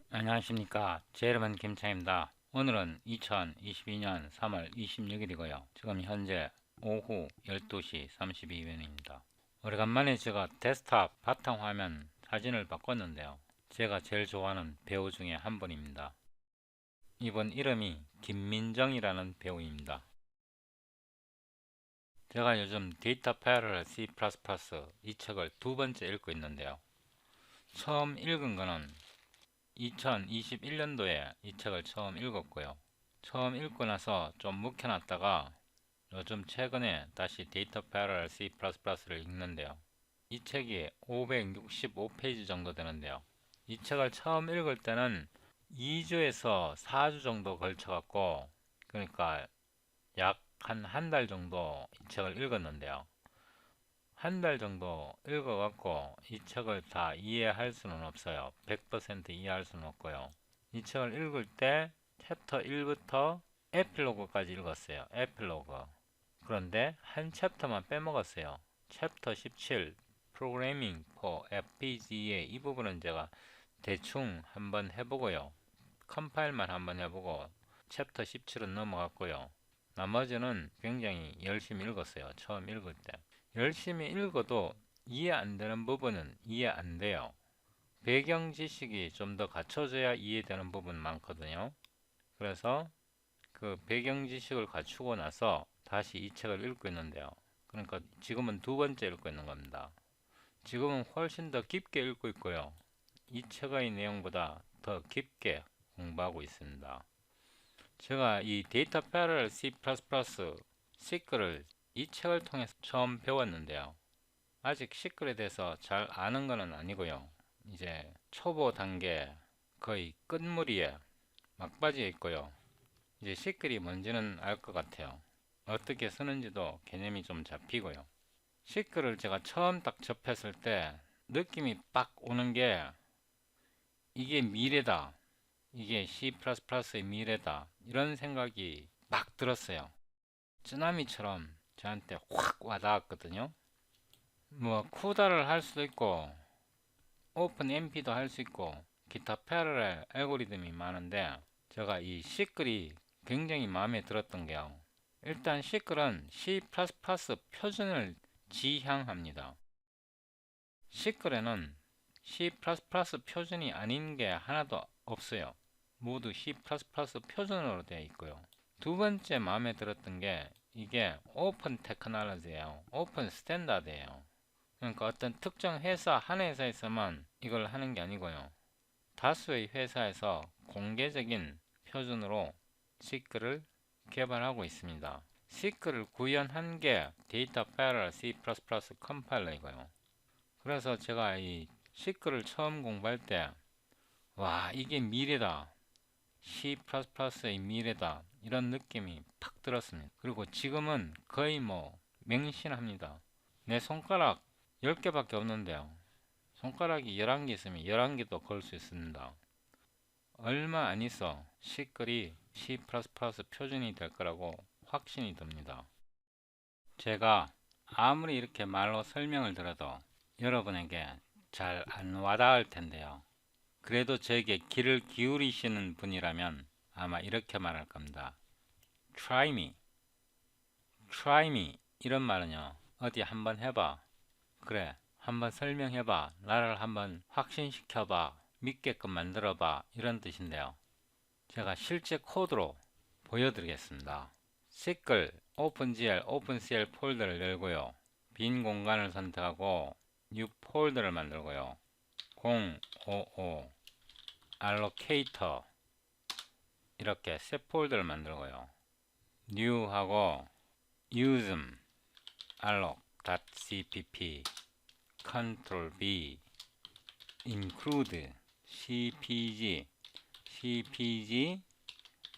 안녕하십니까. 제 이름은 김창입니다. 오늘은 2022년 3월 26일이고요. 지금 현재 오후 12시 32분입니다. 오래간만에 제가 데스크탑 바탕화면 사진을 바꿨는데요. 제가 제일 좋아하는 배우 중에 한 분입니다. 이분 이름이 김민정이라는 배우입니다. 제가 요즘 데이터 패러럴 C++ 이 책을 두 번째 읽고 있는데요. 처음 읽은 거는 2021년도에 이 책을 처음 읽었고요. 처음 읽고 나서 좀 묵혀놨다가 요즘 최근에 다시 데이터 패러럴 C++를 읽는데요. 이 책이 565페이지 정도 되는데요. 이 책을 처음 읽을 때는 2주에서 4주 정도 걸쳐갖고, 그러니까 약 한 달 정도 이 책을 읽었는데요. 한 달 정도 읽어갖고 이 책을 다 이해할 수는 없어요. 100% 이해할 수는 없고요. 이 책을 읽을 때 챕터 1부터 에필로그까지 읽었어요. 에필로그. 그런데 한 챕터만 빼먹었어요. 챕터 17 Programming for FPGA 이 부분은 제가 대충 한번 해보고요. 컴파일만 한번 해보고 챕터 17은 넘어갔고요. 나머지는 굉장히 열심히 읽었어요. 처음 읽을 때. 열심히 읽어도 이해 안 되는 부분은 이해 안 돼요. 배경 지식이 좀 더 갖춰져야 이해되는 부분 많거든요. 그래서 그 배경 지식을 갖추고 나서 다시 이 책을 읽고 있는데요. 그러니까 지금은 두 번째 읽고 있는 겁니다. 지금은 훨씬 더 깊게 읽고 있고요. 이 책의 내용보다 더 깊게 공부하고 있습니다. 제가 이 데이터 패러럴 C++ 시크를 이 책을 통해서 처음 배웠는데요. 아직 시크에 대해서 잘 아는 것은 아니고요. 이제 초보 단계 거의 끝무리에 막바지에 있고요. 이제 시클이 뭔지는 알 것 같아요. 어떻게 쓰는지도 개념이 좀 잡히고요. 시클을 제가 처음 딱 접했을 때 느낌이 빡 오는 게 이게 미래다. 이게 C++의 미래다. 이런 생각이 막 들었어요. 쓰나미처럼 저한테 확 와닿았거든요. 뭐 쿠다를 할 수도 있고 오픈 MP도 할 수 있고 기타 패러렐 알고리즘이 많은데 제가 이 시클이 굉장히 마음에 들었던 게요. 일단 시클은 C++ 표준을 지향합니다. 시클에는 C++ 표준이 아닌 게 하나도 없어요. 모두 C++ 표준으로 되어 있고요. 두 번째 마음에 들었던 게 이게 오픈 테크놀로지예요. 오픈 스탠다드예요. 그러니까 어떤 특정 회사 한 회사에서만 이걸 하는 게 아니고요. 다수의 회사에서 공개적인 표준으로 시크를 개발하고 있습니다. 시크를 구현한 게 데이터 패러럴 C++ 컴파일러이고요. 그래서 제가 이 시크를 처음 공부할 때, 와, 이게 미래다. C++의 미래다. 이런 느낌이 팍 들었습니다. 그리고 지금은 거의 뭐 맹신합니다. 내 손가락 10개밖에 없는데요. 손가락이 11개 있으면 11개도 걸 수 있습니다. 얼마 안 있어 시끌이 C++ 표준이 될 거라고 확신이 듭니다. 제가 아무리 이렇게 말로 설명을 들어도 여러분에게 잘 안 와닿을 텐데요. 그래도 저에게 귀를 기울이시는 분이라면 아마 이렇게 말할 겁니다. Try me, try me 이런 말은요. 어디 한번 해봐. 그래, 한번 설명해봐. 나를 한번 확신시켜봐. 믿게끔 만들어봐. 이런 뜻인데요. 제가 실제 코드로 보여드리겠습니다. 시클 OpenGL, OpenCL 폴더를 열고요. 빈 공간을 선택하고 New 폴더를 만들고요. 055 Allocator 이렇게 새 폴더를 만들고요. New 하고 usem alloc.cpp Ctrl V include cpg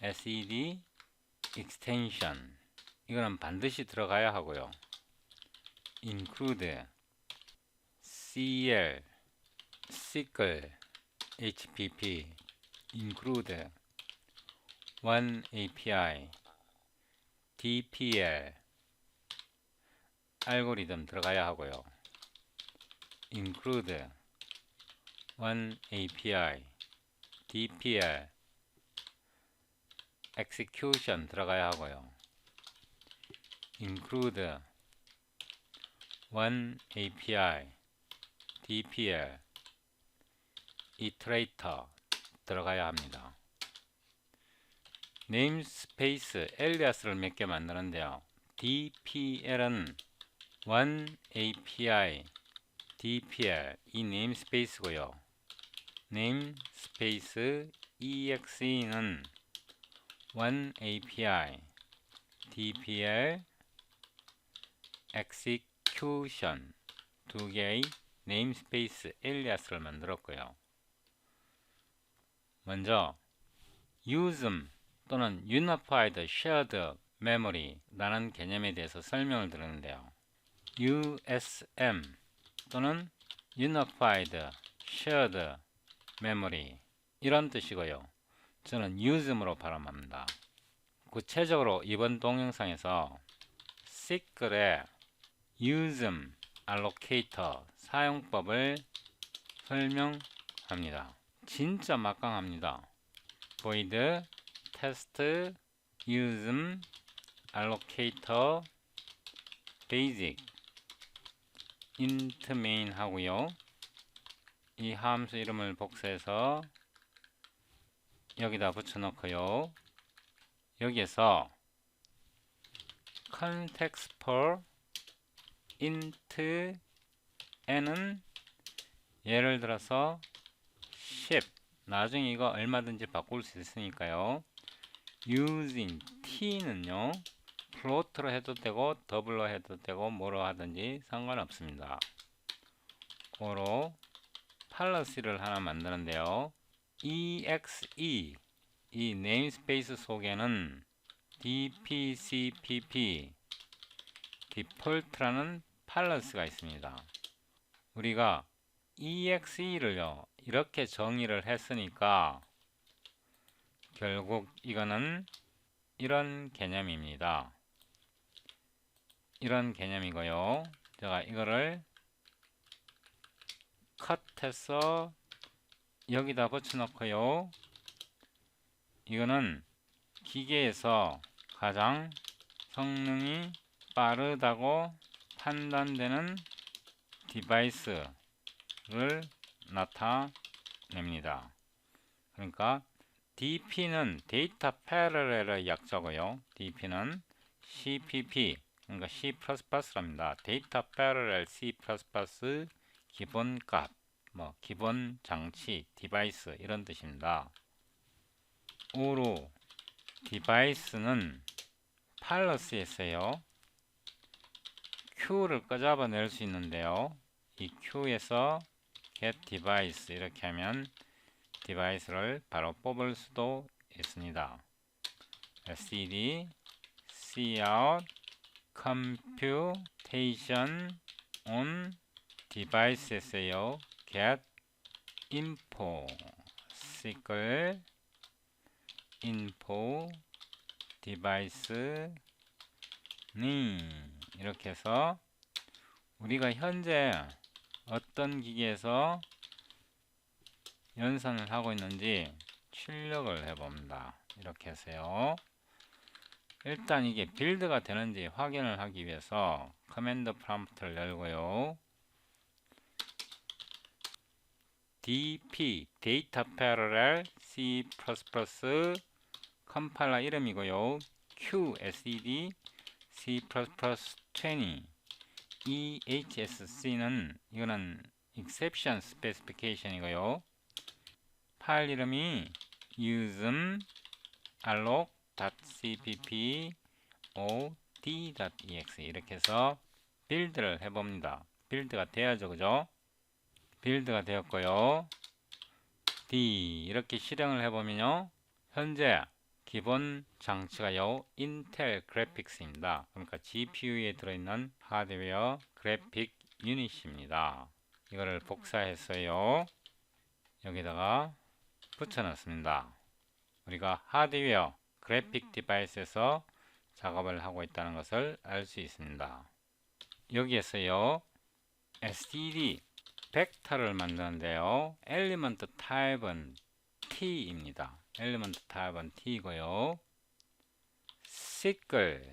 sed extension 이거는 반드시 들어가야 하고요. include cl SQL hpp include one API DPL 알고리즘 들어가야 하고요. include one API DPL execution 들어가야 하고요. include one API DPL iterator 들어가야 합니다. 네임스페이스 엘리아스를 몇 개 만드는데요. DPL은 one API DPL 이 네임스페이스고요. 네임스페이스 EXE는 one API DPL execution 두 개의 네임스페이스 엘리아스를 만들었고요. 먼저 USM 또는 Unified Shared Memory 라는 개념에 대해서 설명을 드리는데요. USM 또는 Unified Shared Memory 이런 뜻이고요. 저는 USM으로 발음합니다. 구체적으로 이번 동영상에서 SQL의 USM Allocator 사용법을 설명합니다. 진짜 막강합니다. void test usm allocator basic int main 하고요. 이 함수 이름을 복사해서 여기다 붙여놓고요. 여기에서 context for int n은 예를 들어서 10 나중에 이거 얼마든지 바꿀 수 있으니까요. using t는요 플로트로 해도 되고 더블로 해도 되고 뭐로 하든지 상관없습니다. 고로 팔러시를 하나 만드는데요. exe 이 네임스페이스 속에는 dpcpp 디폴트라는 팔러스가 있습니다. 우리가 exe를요 이렇게 정의를 했으니까 결국 이거는 이런 개념입니다. 이런 개념이고요. 제가 이거를 컷해서 여기다 붙여놓고요. 이거는 기계에서 가장 성능이 빠르다고 판단되는 디바이스를 나타냅니다. 그러니까 DP는 데이터 패러렐의 약자고요. DP는 CPP 그러니까 C++랍니다. 데이터 패러렐 C++ 기본값 뭐 기본 장치 디바이스 이런 뜻입니다. 5로 디바이스는 팔러스에서요 Q를 꺼잡아낼 수 있는데요. 이 Q에서 get device 이렇게 하면 디바이스를 바로 뽑을 수도 있습니다. cd cout computation on device에서요 get info SQL info device 이렇게 해서 우리가 현재 어떤 기기에서 연산을 하고 있는지 출력을 해봅니다. 이렇게 해서요. 일단 이게 빌드가 되는지 확인을 하기 위해서 커맨드 프롬프트를 열고요. dp 데이터 패러렐 C++ 컴파일러 이름이고요. qsed C++20 EHSC는 이거는 exception specification이고요. 파일 이름이 usm alloc.cpp od.exe 이렇게 해서 빌드를 해봅니다. 빌드가 돼야죠, 그죠? 빌드가 되었고요. D 이렇게 실행을 해보면요, 현재 기본 장치가요 인텔 그래픽스입니다. 그러니까 GPU에 들어있는 하드웨어 그래픽 유닛입니다. 이거를 복사해서요 여기다가 붙여놨습니다. 우리가 하드웨어 그래픽 디바이스에서 작업을 하고 있다는 것을 알 수 있습니다. 여기에서요 std 벡터를 만드는데요 엘리먼트 타입은 T입니다. 엘리먼트 타입은 T이고요. 시클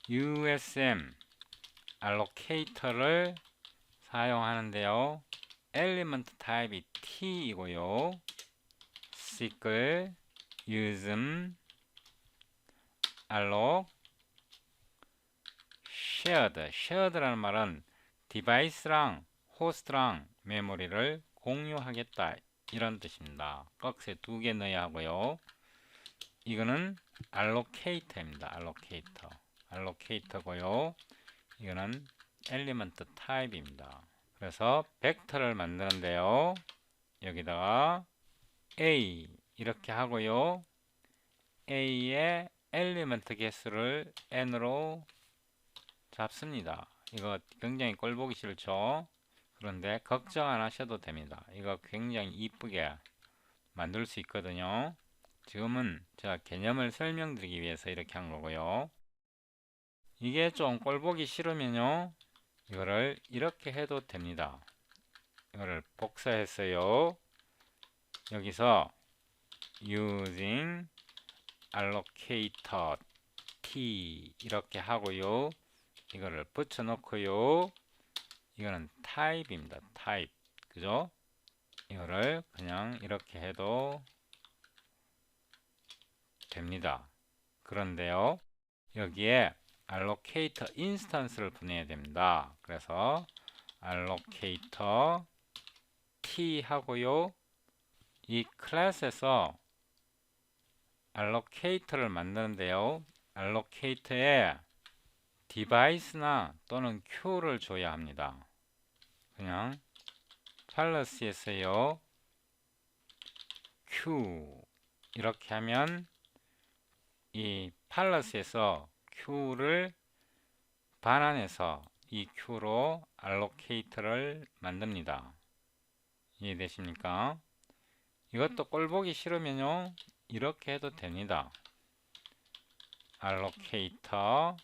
USM 알로케이터를 사용하는데요. 엘리먼트 타입이 T이고요. 시클 USM 알로 shared라는 말은 디바이스랑 호스트랑 메모리를 공유하겠다 이런 뜻입니다. 박스에 2개 넣어야 하고요. 이거는 allocator입니다. allocator고요. 이거는 element type입니다. 그래서 벡터를 만드는데요. 여기다가 A 이렇게 하고요. A의 엘리먼트 개수를 n으로 잡습니다. 이거 굉장히 꼴보기 싫죠? 그런데 걱정 안 하셔도 됩니다. 이거 굉장히 이쁘게 만들 수 있거든요. 지금은 제가 개념을 설명드리기 위해서 이렇게 한 거고요. 이게 좀 꼴보기 싫으면요, 이거를 이렇게 해도 됩니다. 이거를 복사했어요. 여기서 using allocator t 이렇게 하고요. 이거를 붙여 놓고요. 이거는 타입입니다. 타입. 그죠? 이거를 그냥 이렇게 해도 됩니다. 그런데요, 여기에 allocator instance를 보내야 됩니다. 그래서 allocator t 하고요. 이 클래스에서 allocator를 만드는데요. allocator에 디바이스나 또는 Q를 줘야 합니다. 그냥 팔러스에서요. Q 이렇게 하면 이 팔러스에서 Q를 반환해서 이 Q로 allocator를 만듭니다. 이해되십니까? 이것도 꼴보기 싫으면요, 이렇게 해도 됩니다. allocator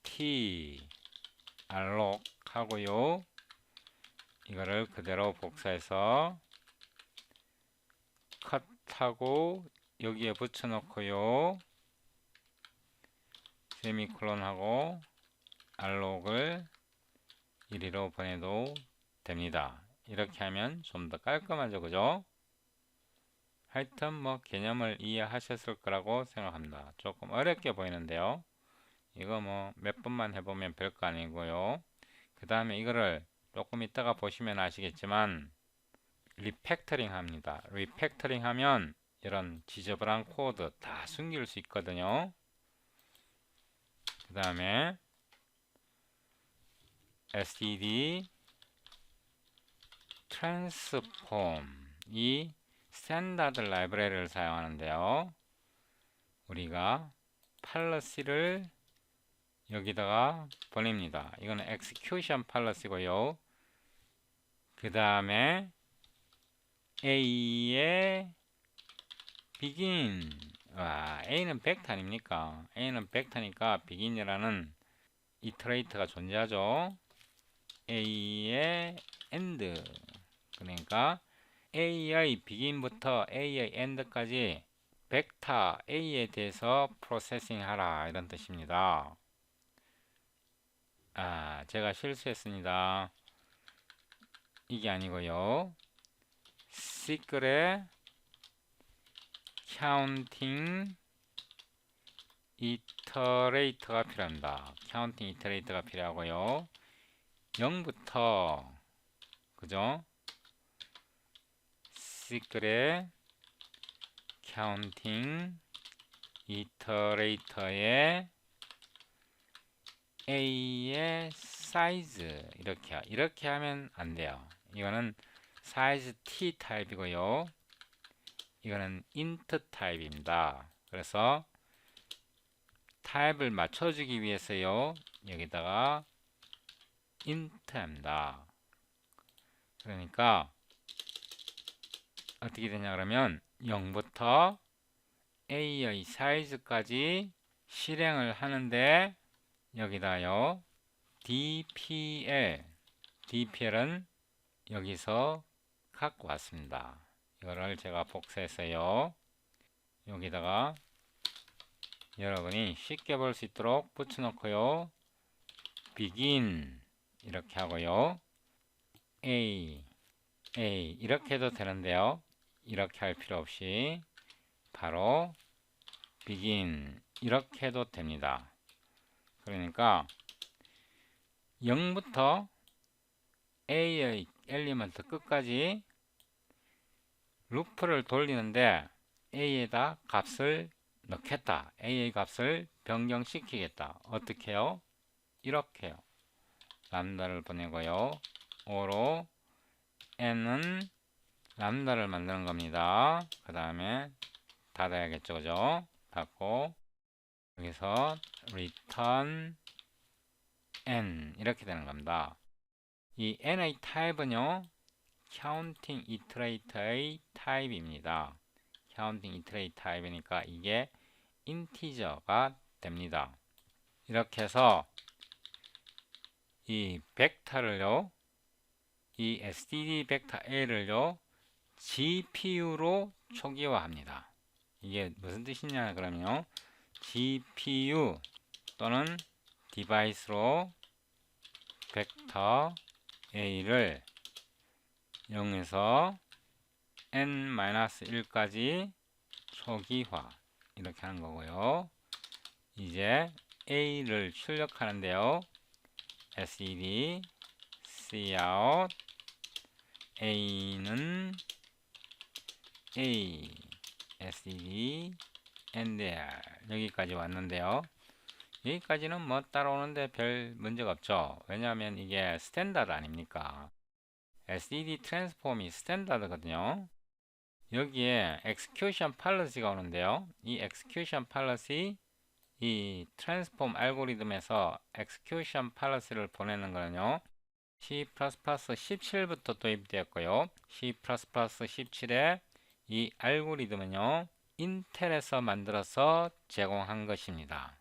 t alloc 하고요. 이거를 그대로 복사해서 컷하고 여기에 붙여 놓고요. 세미콜론 하고 alloc을 1위로 보내도 됩니다. 이렇게 하면 좀 더 깔끔하죠, 그죠? 하여튼 뭐 개념을 이해하셨을 거라고 생각합니다. 조금 어렵게 보이는데요. 이거 뭐 몇 번만 해보면 별거 아니고요. 그 다음에 이거를 조금 이따가 보시면 아시겠지만 리팩터링 합니다. 리팩터링 하면 이런 지저분한 코드 다 숨길 수 있거든요. 그 다음에 std transform 이 스탠다드 라이브러리를 사용하는데요. 우리가 팔러시를 여기다가 보냅니다. 이거는 execution 팔러시고요. 그 다음에 A의 begin. A는 벡터 아닙니까? A는 벡터니까 begin이라는 이터레이터가 존재하죠. A의 end. 그러니까 A의 begin부터 A의 end까지 벡터 A에 대해서 프로세싱 하라 이런 뜻입니다. 제가 실수했습니다. 이게 아니고요. 시크릿 counting iterator가 필요합니다. counting iterator가 필요하고요. 0부터 그죠? 시크릿 counting iterator의 A의 사이즈 이렇게 하면 안 돼요. 이거는 사이즈 T 타입이고요. 이거는 int 타입입니다. 그래서 타입을 맞춰주기 위해서요. 여기다가 int 합니다. 그러니까 어떻게 되냐 그러면 0부터 A의 사이즈까지 실행을 하는데 여기다요. DPL은 여기서 갖고 왔습니다. 이거를 제가 복사했어요. 여기다가 여러분이 쉽게 볼 수 있도록 붙여놓고요. begin 이렇게 하고요. A 이렇게 해도 되는데요. 이렇게 할 필요 없이 바로 begin 이렇게 해도 됩니다. 그러니까 0부터 A의 엘리먼트 끝까지 루프를 돌리는데 A에다 값을 넣겠다. A의 값을 변경시키겠다. 어떻게 해요? 이렇게요. 람다를 보내고요. O로 N은 람다를 만드는 겁니다. 그 다음에 닫아야겠죠. 그죠? 닫고 여기서 return N 이렇게 되는 겁니다. 이 N의 타입은요. counting iterator의 타입입니다. counting iterate 타입이니까 이게 인티저가 됩니다. 이렇게 해서 이 벡터를요, 이 std 벡터 A를요, GPU로 초기화합니다. 이게 무슨 뜻이냐 그러면요, GPU 또는 디바이스로 벡터 A를 0에서 n-1까지 초기화 이렇게 하는 거고요. 이제 A를 출력하는데요. SED cout A는 A SED NDR 여기까지 왔는데요. 여기까지는 뭐 따라오는데 별 문제가 없죠. 왜냐하면 이게 스탠다드 아닙니까? SED 트랜스폼이 스탠다드거든요. 여기에 execution policy가 오는데요. 이 execution policy 이 트랜스폼 알고리즘에서 execution policy를 보내는 거는요. C++ 17부터 도입되었고요. C++ 17에 이 알고리즘은요. 인텔에서 만들어서 제공한 것입니다.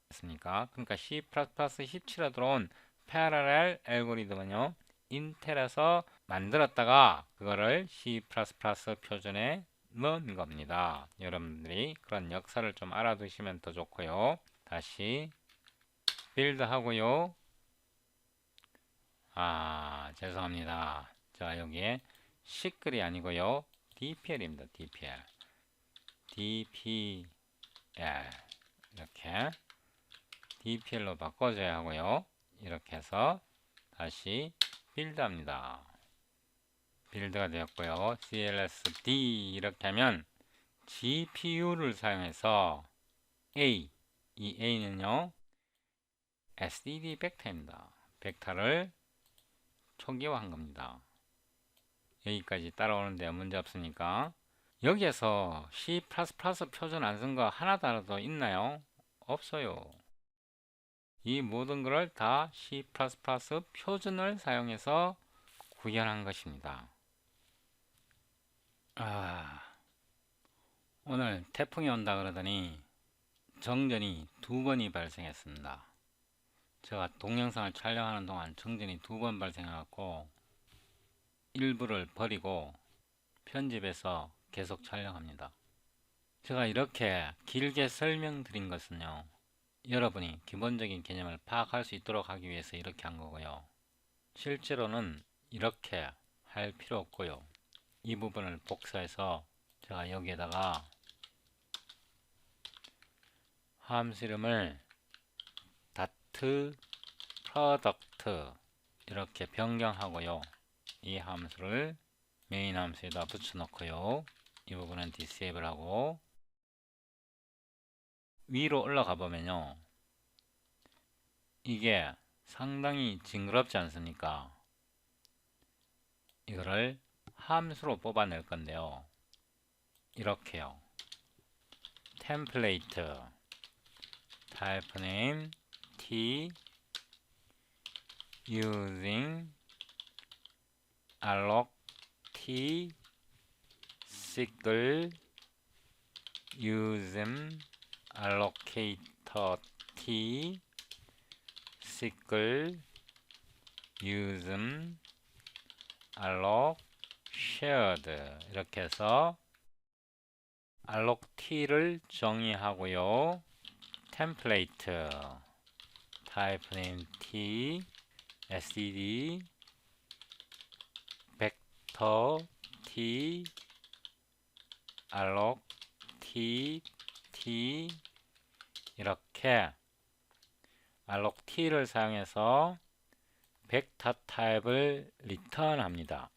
됐습니까? 그러니까 C++ 17에 들어온 parallel 알고리즘은요. 인텔에서 만들었다가 그거를 C++ 표준에 넣은 겁니다. 여러분들이 그런 역사를 좀 알아두시면 더 좋고요. 다시 빌드 하고요. 죄송합니다. 자, 여기에 시클이 아니고요. DPL입니다. DPL 이렇게 DPL로 바꿔줘야 하고요. 이렇게 해서 다시 빌드합니다. 빌드가 되었고요. CLSD 이렇게 하면 GPU를 사용해서 이 A는요 SDD 벡터입니다. 벡터를 초기화한 겁니다. 여기까지 따라오는데 문제 없으니까. 여기에서 C++ 표준 안 쓴 거 하나도 있나요? 없어요. 이 모든 것을 다 C++ 표준을 사용해서 구현한 것입니다. 오늘 태풍이 온다 그러더니 정전이 2번이 발생했습니다. 제가 동영상을 촬영하는 동안 정전이 2번 발생해갖고 일부를 버리고 편집해서 계속 촬영합니다. 제가 이렇게 길게 설명드린 것은요, 여러분이 기본적인 개념을 파악할 수 있도록 하기 위해서 이렇게 한 거고요. 실제로는 이렇게 할 필요 없고요. 이 부분을 복사해서 제가 여기에다가 함수 이름을 product 이렇게 변경하고요. 이 함수를 메인 함수에다 붙여 놓고요. 이 부분은 disable 하고 위로 올라가 보면요. 이게 상당히 징그럽지 않습니까? 이거를 함수로 뽑아낼 건데요. 이렇게요. template type name t using alloc t sickle using allocator t sickle using alloc shared 이렇게 해서 alloc t를 정의하고요. template type name t std vector t alloc t 이렇게 alloc t를 사용해서 벡터 타입을 리턴 합니다.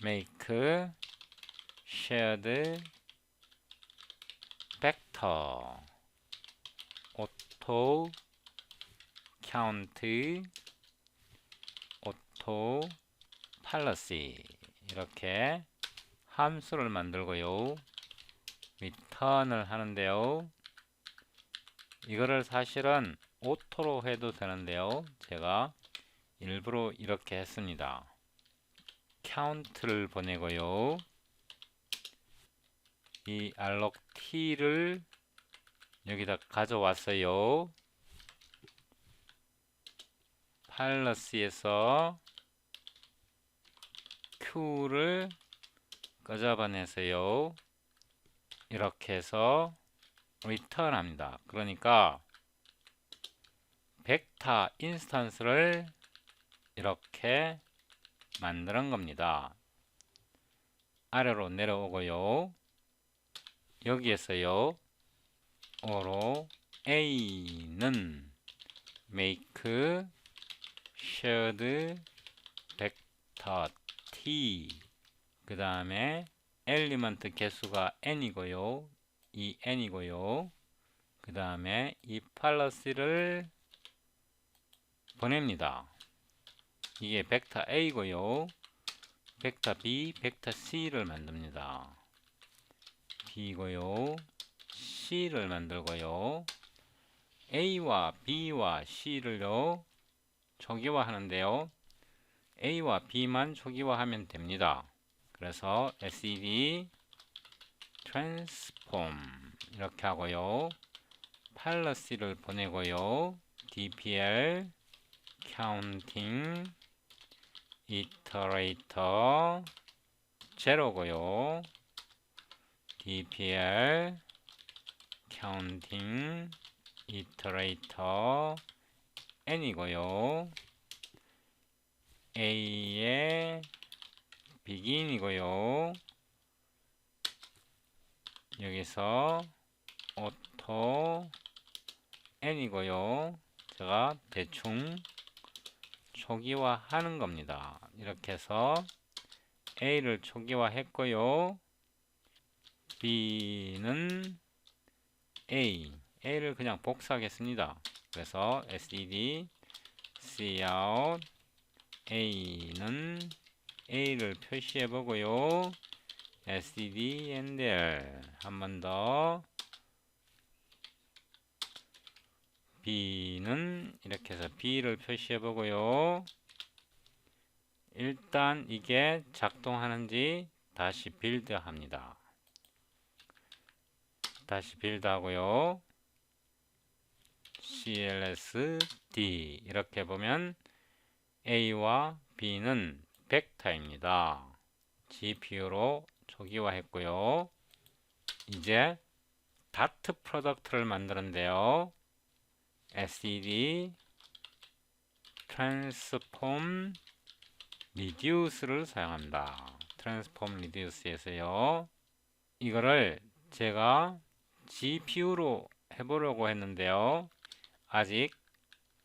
make shared vector auto count auto policy 이렇게 함수를 만들고요. 리턴을 하는데요. 이거를 사실은 오토로 해도 되는데요. 제가 일부러 이렇게 했습니다. count를 보내고요. 이 alloc t를 여기다 가져왔어요. policy에서 q를 끄집어내세요. 이렇게 해서 return 합니다. 그러니까 벡터 인스턴스를 이렇게 만드는 겁니다. 아래로 내려오고요. 여기에서요. 오로 A는 make shared vector T 그 다음에 엘리먼트 개수가 n이고요. 이 n이고요. 그 다음에 이 policy를 보냅니다. 이게 벡터 A고요. 벡터 B, 벡터 C를 만듭니다. B고요. C를 만들고요. A와 B와 C를요. 초기화 하는데요. A와 B만 초기화 하면 됩니다. 그래서 SED transform 이렇게 하고요. policy를 보내고요. DPL counting iterator 제로고요. DPL counting iterator n이고요. A의 begin이고요. 여기서 auto n이고요. 제가 대충 초기화 하는 겁니다. 이렇게 해서 A를 초기화 했고요. B는 A를 그냥 복사하겠습니다. 그래서 SED cout A는 A를 표시해 보고요. SED and L 한 번 더 B는 이렇게 해서 B를 표시해 보고요. 일단 이게 작동하는지 다시 빌드 합니다. 다시 빌드 하고요. CLSD 이렇게 보면 A와 B는 벡터입니다. GPU로 초기화 했고요. 이제 다트 프로덕트를 만드는데요. SED transform reduce를 사용합니다. transform reduce에서요. 이거를 제가 GPU로 해보려고 했는데요. 아직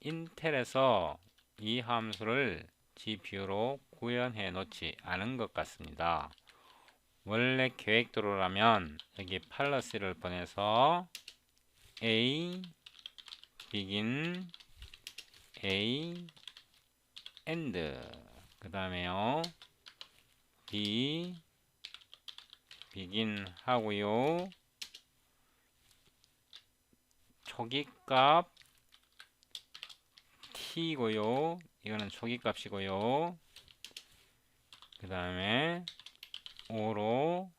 인텔에서 이 함수를 GPU로 구현해 놓지 않은 것 같습니다. 원래 계획대로라면 여기 policy를 보내서 A begin A end 그 다음에요 B begin 하고요. 초기값 t고요. 이거는 초기값이고요. 그 다음에 O로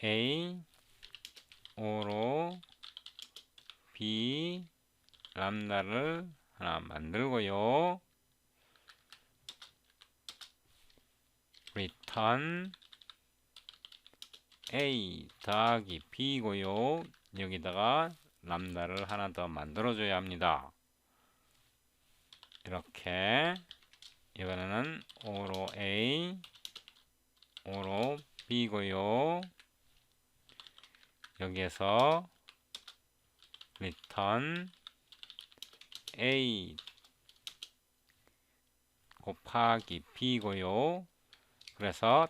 A O로 B 람다를 하나 만들고요. return a 더하기 b고요. 여기다가 람다를 하나 더 만들어 줘야 합니다. 이렇게 이번에는 o로 a o로 b고요. 여기에서 return a 곱하기 b고요. 그래서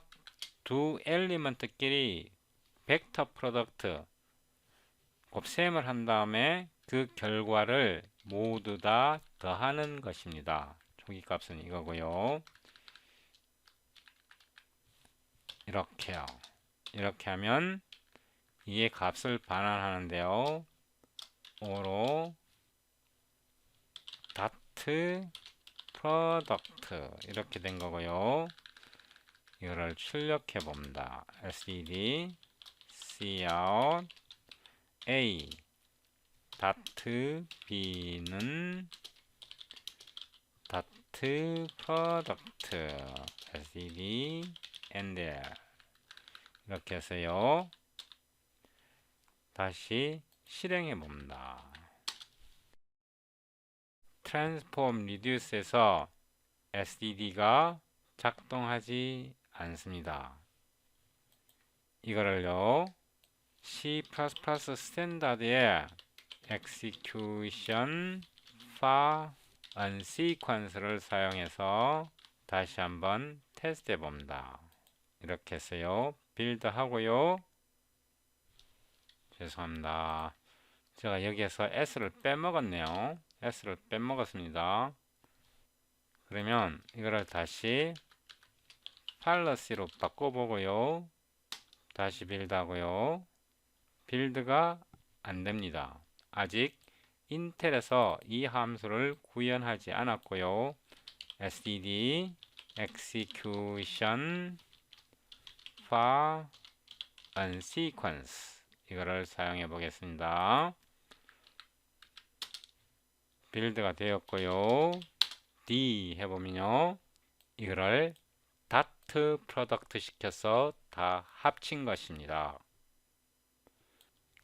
두 엘리먼트끼리 벡터 프로덕트 곱셈을 한 다음에 그 결과를 모두 다 더하는 것입니다. 초기값은 이거고요. 이렇게요. 이렇게 하면 이게 값을 반환하는데요. 오로 다트 프로덕트 이렇게 된 거고요. 이거를 출력해 봅니다. std cout a 다트 b는 다트 프로덕트 std and 이렇게 해서요. 다시 실행해 봅니다. 트랜스폼 리듀스에서 std가 작동하지 않습니다. 이거를요 C++ 스탠다드의 execution for unsequence를 사용해서 다시 한번 테스트 해 봅니다. 이렇게 해서요 빌드 하고요. 죄송합니다. 제가 여기에서 s를 빼먹었네요. s를 빼먹었습니다. 그러면 이거를 다시 팔러시로 바꿔보고요. 다시 빌드 하고요. 빌드가 안됩니다. 아직 인텔에서 이 함수를 구현하지 않았고요. std execution for unsequence 이거를 사용해 보겠습니다. 빌드가 되었고요. D 해보면요. 이거를 다트 프로덕트 시켜서 다 합친 것입니다.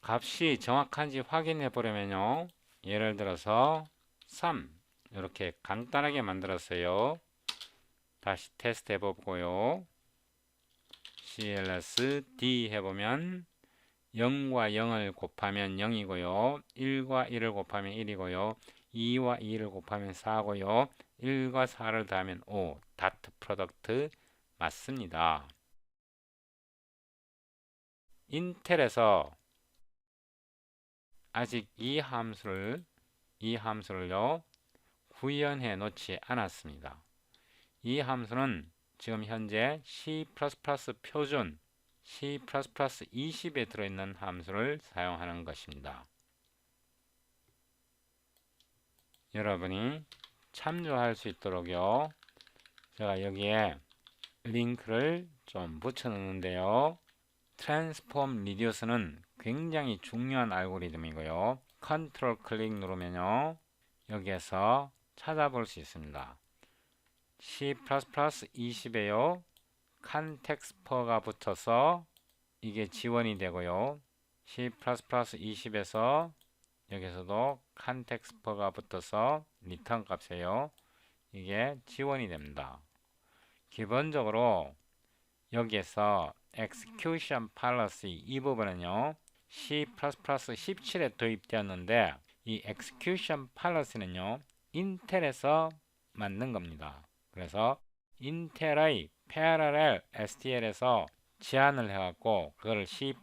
값이 정확한지 확인해 보려면요. 예를 들어서 3 이렇게 간단하게 만들었어요. 다시 테스트 해보고요. cls d 해보면 0과 0을 곱하면 0이고요. 1과 1을 곱하면 1이고요. 2와 2를 곱하면 4고요. 1과 4를 더하면 5. 다트 프로덕트 맞습니다. 인텔에서 아직 이 함수를요 구현해 놓지 않았습니다. 이 함수는 지금 현재 C++ 표준 C++ 20에 들어있는 함수를 사용하는 것입니다. 여러분이 참조할 수 있도록요. 제가 여기에 링크를 좀 붙여 놓는데요. 트랜스폼 리듀스는 굉장히 중요한 알고리즘이고요. 컨트롤 클릭 누르면요. 여기에서 찾아볼 수 있습니다. C++ 20에요. 컨텍스퍼가 붙어서 이게 지원이 되고요. C++ 20에서 여기서도 컨텍스퍼가 붙어서 리턴 값이에요. 이게 지원이 됩니다. 기본적으로 여기에서 execution policy 이 부분은요 C++ 17에 도입되었는데 이 execution policy는요 인텔에서 만든 겁니다. 그래서 인텔의 parallel STL에서 제안을 해갖고 그걸 C++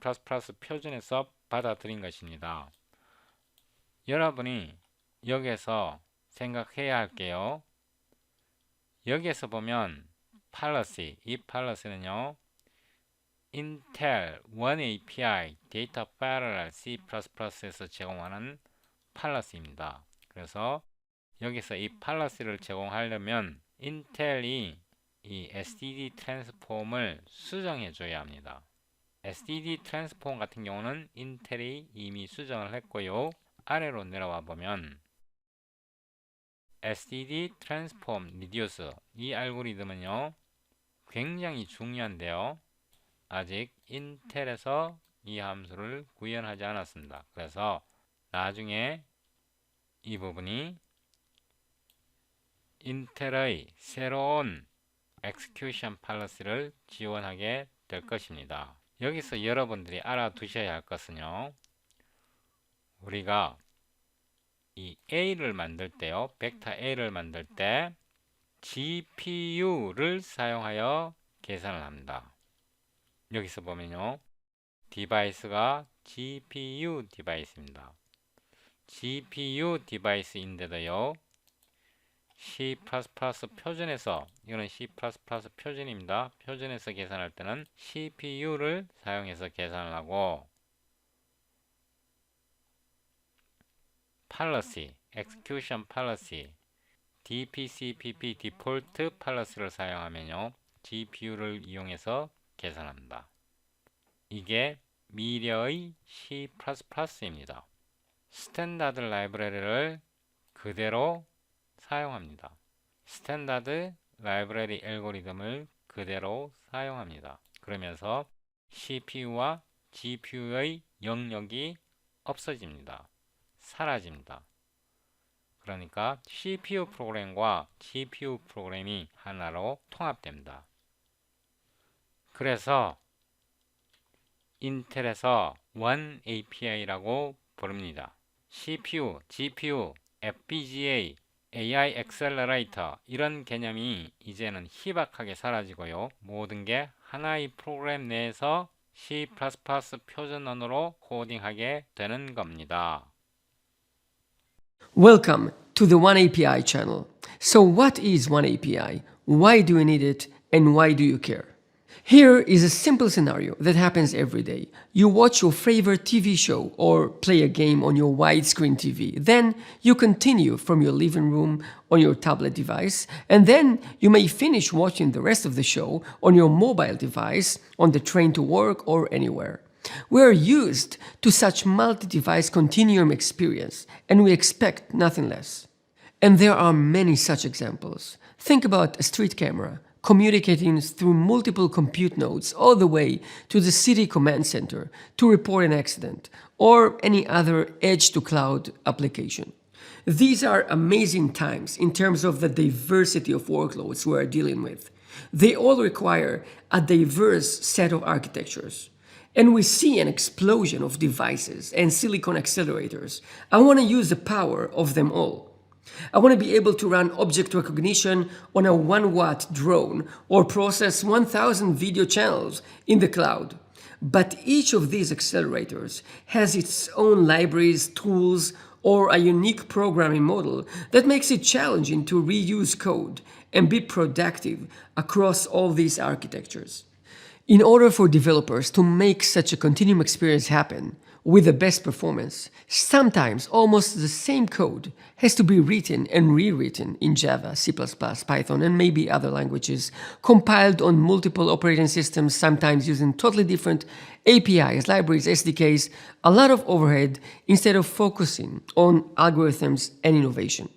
표준에서 받아들인 것입니다. 여러분이 여기에서 생각해야 할게요. 여기에서 보면 policy, 이 policy는요 인텔 One API 데이터 패러럴 C++에서 제공하는 policy입니다. 그래서 여기서 이 policy를 제공하려면 인텔이 이 std 트랜스폼을 수정해 줘야 합니다. std 트랜스폼 같은 경우는 인텔이 이미 수정을 했고요. 아래로 내려와 보면 std 트랜스폼 리듀스 이 알고리즘은요 굉장히 중요한데요. 아직 인텔에서 이 함수를 구현하지 않았습니다. 그래서 나중에 이 부분이 인텔의 새로운 execution policy를 지원하게 될 것입니다. 여기서 여러분들이 알아두셔야 할 것은요, 우리가 이 A를 만들 때요, 벡터 A를 만들 때 GPU를 사용하여 계산을 합니다. 여기서 보면요, 디바이스가 GPU 디바이스입니다. GPU 디바이스인데도요, C++ 표준에서, 이거는 C++ 표준입니다. 표준에서 계산할 때는 CPU를 사용해서 계산을 하고, policy, execution policy, DPCPP 디폴트 policy를 사용하면요, GPU를 이용해서 계산합니다. 이게 미래의 C++입니다. 스탠다드 라이브러리를 그대로 사용합니다. 스탠다드 라이브러리 알고리즘을 그대로 사용합니다. 그러면서 CPU와 GPU의 영역이 없어집니다. 사라집니다. 그러니까 CPU 프로그램과 GPU 프로그램이 하나로 통합됩니다. 그래서 인텔에서 One API라고 부릅니다. CPU, GPU, FPGA, AI 액셀러레이터 이런 개념이 이제는 희박하게 사라지고요. 모든 게 하나의 프로그램 내에서 C++ 표준 언어로 코딩하게 되는 겁니다. Welcome to the One API channel. So what is One API? Why do you need it? And why do you care? Here is a simple scenario that happens every day. You watch your favorite TV show or play a game on your widescreen TV. Then you continue from your living room on your tablet device, and then you may finish watching the rest of the show on your mobile device, on the train to work, or anywhere. We are used to such multi-device continuum experience, and we expect nothing less. And there are many such examples. Think about a street camera communicating through multiple compute nodes all the way to the city command center to report an accident, or any other edge-to-cloud application. These are amazing times in terms of the diversity of workloads we are dealing with. They all require a diverse set of architectures. And we see an explosion of devices and silicon accelerators. I want to use the power of them all. I want to be able to run object recognition on a 1-watt drone or process 1,000 video channels in the cloud. But each of these accelerators has its own libraries, tools, or a unique programming model that makes it challenging to reuse code and be productive across all these architectures. In order for developers to make such a continuum experience happen with the best performance, sometimes almost the same code has to be written and rewritten in Java, C++, Python, and maybe other languages, compiled on multiple operating systems, sometimes using totally different APIs, libraries, SDKs, a lot of overhead instead of focusing on algorithms and innovation.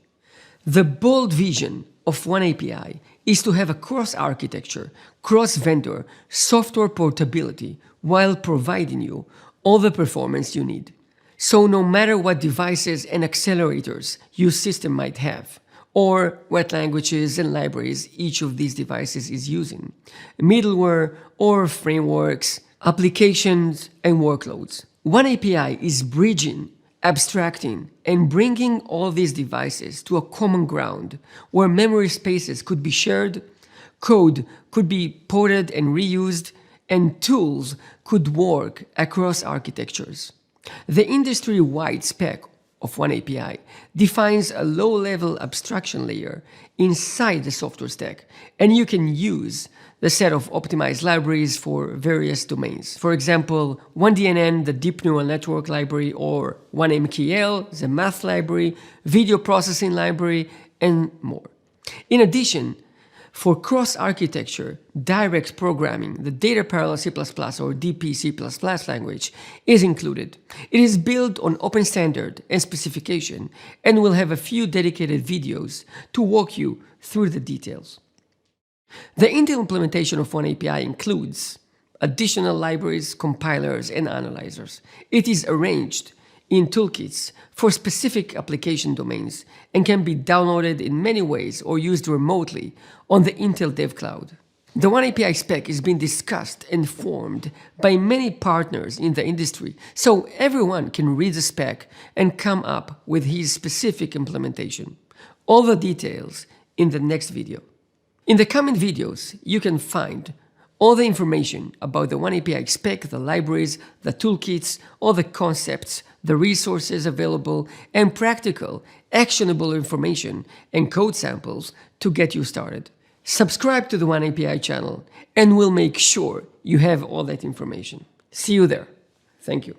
The bold vision of One API is to have a cross-architecture, cross-vendor software portability while providing you all the performance you need. So no matter what devices and accelerators your system might have, or what languages and libraries each of these devices is using, middleware or frameworks, applications and workloads, One API is bridging, abstracting, and bringing all these devices to a common ground where memory spaces could be shared, code could be ported and reused, and tools could work across architectures. The industry-wide spec of One API defines a low-level abstraction layer inside the software stack, and you can use the set of optimized libraries for various domains. For example, OneDNN, the Deep Neural Network library, or OneMKL, the math library, video processing library, and more. In addition, for cross-architecture, direct programming, the Data Parallel C++ or DP C++ language is included. It is built on open standard and specification, and will have a few dedicated videos to walk you through the details. The Intel implementation of OneAPI includes additional libraries, compilers, and analyzers. It is arranged in toolkits for specific application domains and can be downloaded in many ways or used remotely on the Intel Dev Cloud. The OneAPI spec is being discussed and formed by many partners in the industry, so everyone can read the spec and come up with his specific implementation. All the details in the next video. In the coming videos, you can find all the information about the OneAPI spec, the libraries, the toolkits, all the concepts, the resources available, and practical, actionable information and code samples to get you started. Subscribe to the OneAPI channel and we'll make sure you have all that information. See you there. Thank you.